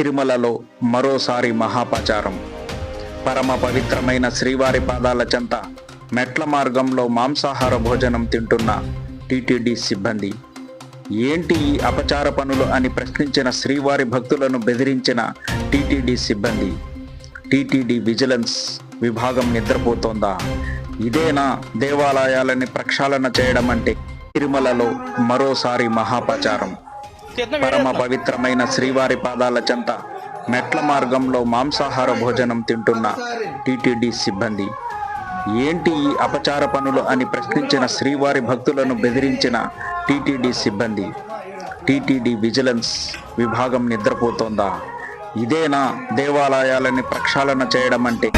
తిరుమలలో మరోసారి మహాపచారం. పరమ పవిత్రమైన శ్రీవారి పాదాల చెంత మెట్ల మార్గంలో మాంసాహార భోజనం తింటున్న టీటీడీ సిబ్బంది. ఏంటి ఈ అపచార పనులు అని ప్రశ్నించిన శ్రీవారి భక్తులను బెదిరించిన టీటీడీ సిబ్బంది. టీటీడీ విజిలెన్స్ విభాగం నిద్రపోతోందా? ఇదేనా దేవాలయాలని ప్రక్షాళన చేయడం అంటే? తిరుమలలో మరోసారి మహాపచారం. పరమ పవిత్రమైన శ్రీవారి పాదాల చెంత మెట్ల మార్గంలో మాంసాహార భోజనం తింటున్న టీటీడీ సిబ్బంది. ఏంటి ఈ అపచార పనులు అని ప్రశ్నించిన శ్రీవారి భక్తులను బెదిరించిన టీటీడీ సిబ్బంది. టీటీడీ విజిలెన్స్ విభాగం నిద్రపోతోందా? ఇదేనా దేవాలయాలని ప్రక్షాళన చేయడం అంటే?